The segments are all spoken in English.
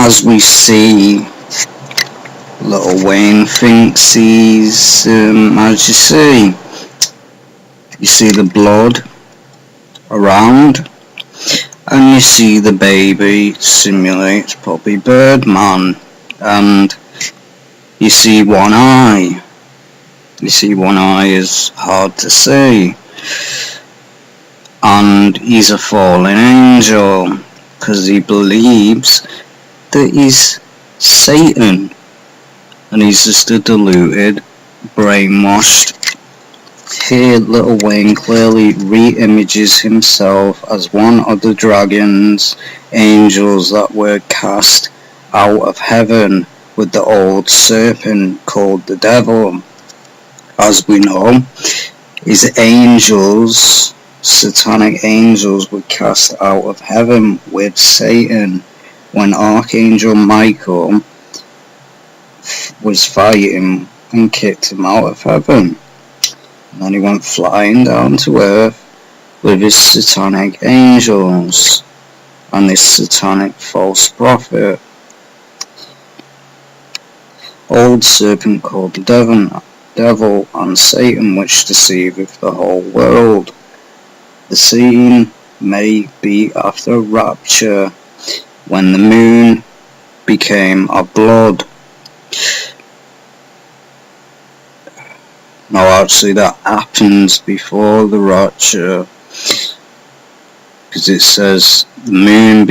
as we see, Lil Wayne thinks he's, as you see the blood around, and you see the baby simulates probably Birdman, and you see one eye. You see one eye is hard to see, and he's a fallen angel because he believes that he's Satan, and he's just a deluded, brainwashed. Here Lil Wayne clearly re-images himself as one of the dragons, angels that were cast out of heaven with the old serpent called the devil. As we know, his angels, satanic angels, were cast out of heaven with Satan when Archangel Michael was fighting and kicked him out of heaven. And then he went flying down to earth with his satanic angels and this satanic false prophet. Old serpent called the devil and Satan, which deceiveth the whole world. The scene may be after rapture, when the moon became of blood. No, actually that happens before the rapture, because it says the moon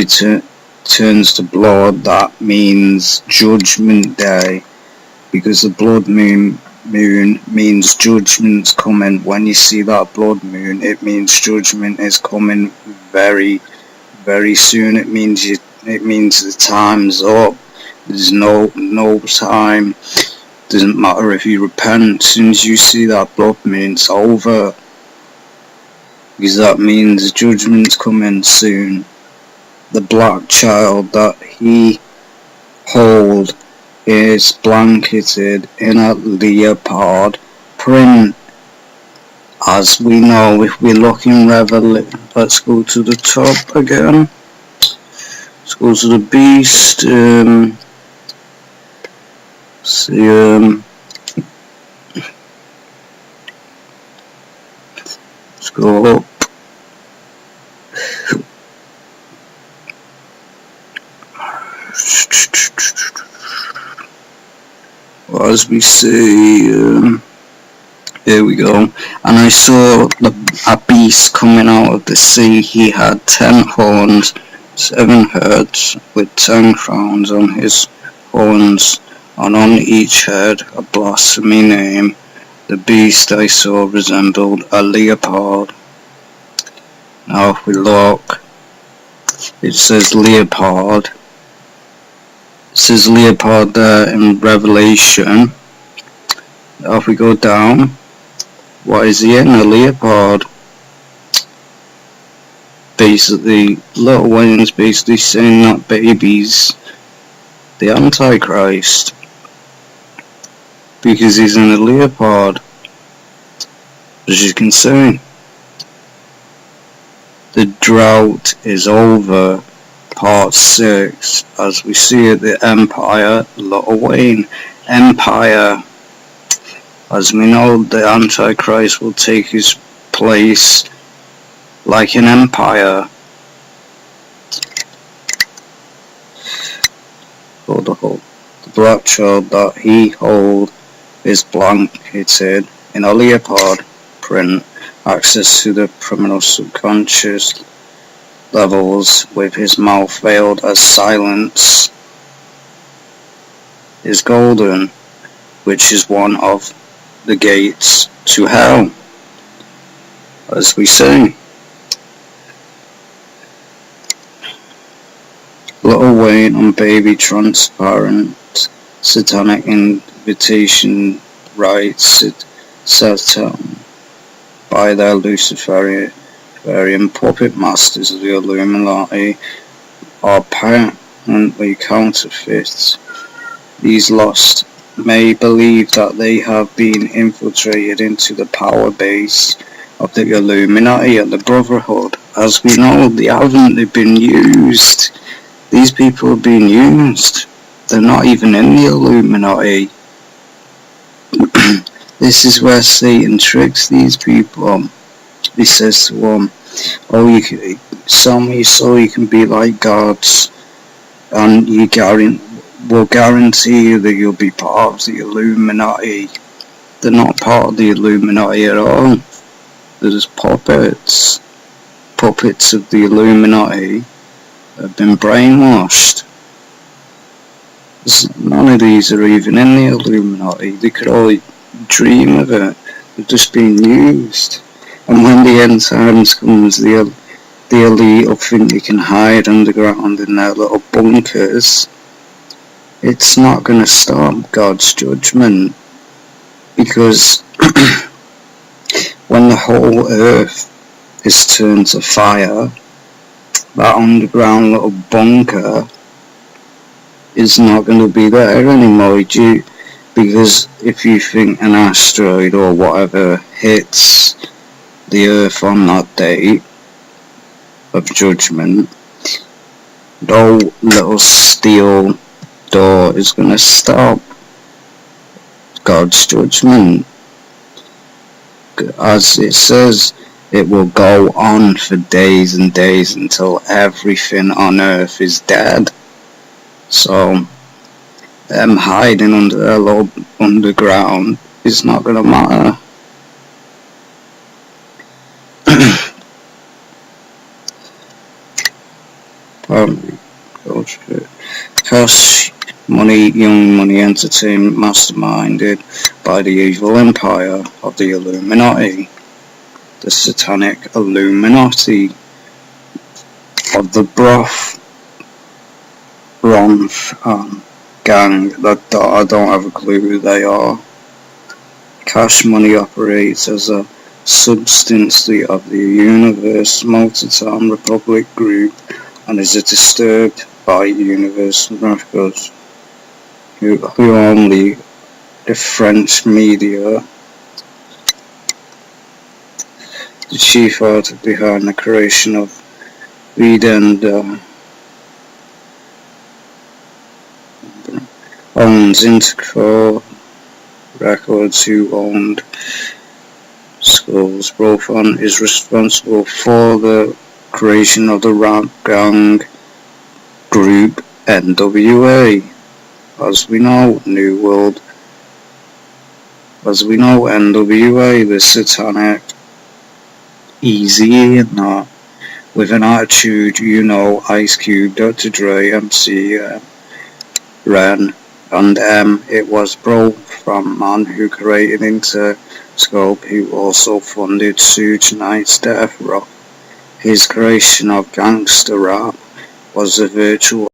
turns to blood. That means judgment day, because the blood moon means judgment's coming. When you see that blood moon, it means judgment is coming very, very soon. It means the time's up. There's no time. Doesn't matter if you repent. As soon as you see that blood moon, it's over, because that means judgment's coming soon. The black child that he hold is blanketed in a leopard print. As we know, if we look in Revelation, let's go to the top again. Let's go to the beast. Let's go up. As we see, here we go. And I saw a beast coming out of the sea. He had 10 horns, 7 heads, with 10 crowns on his horns, and on each head a blasphemy name. The beast I saw resembled a leopard. Now if we look, it says leopard. It says leopard there in Revelation. Now if we go down, what is he in? A leopard. Basically, Lil Wayne's basically saying that baby's the Antichrist, because he's in a leopard. As you can see, the drought is over. Part 6, as we see it, the Empire, Lil Wayne Empire. As we know, the Antichrist will take his place like an empire. The black child that he hold is blanketed in a leopard print. Access to the criminal subconscious levels, with his mouth veiled as silence, is golden, which is one of the gates to hell, as we see. Lil Wayne and baby transparent satanic invitation rites set by their Luciferian puppet masters of the Illuminati are apparently counterfeits. These lost may believe that they have been infiltrated into the power base of the Illuminati and the Brotherhood. As we know, they haven't. They've been used. These people are being used. They're not even in the Illuminati. This is where Satan tricks these people. He says to them, "Oh, you can sell me so you can be like gods, and we'll guarantee you that you'll be part of the Illuminati." They're not part of the Illuminati at all. They're just puppets. Puppets of the Illuminati have been brainwashed. None of these are even in the Illuminati. They could only dream of it. They're just being used. And when the end times comes, the elite will think they can hide underground in their little bunkers. It's not going to stop God's judgment, because when the whole earth is turned to fire, that underground little bunker is not going to be there anymore. Because if you think an asteroid or whatever hits the earth on that day of judgment, no little steel door is going to stop God's judgment. As it says, it will go on for days and days until everything on earth is dead. So them hiding under their little underground is not going to matter. Cash money, young money entertainment masterminded by the evil empire of the Illuminati, the satanic Illuminati of the Bronth gang that I don't have a clue who they are. Cash money operates as a subsidiary of the Universe Motortown Republic Group and is disturbed by Universe Records, who only the French media. The chief artist behind the creation of Lord and owns Antichrist Records, who owned Skulls Profan, is responsible for the creation of the rap gang group NWA. As we know, New World. As we know, NWA, the satanic Easy and that, with an attitude, you know, Ice Cube, Dr. Dre, MC, Ren, and it was Bro from man who created Interscope, who also funded Suge Knight's Death Row. His creation of gangster rap was a virtual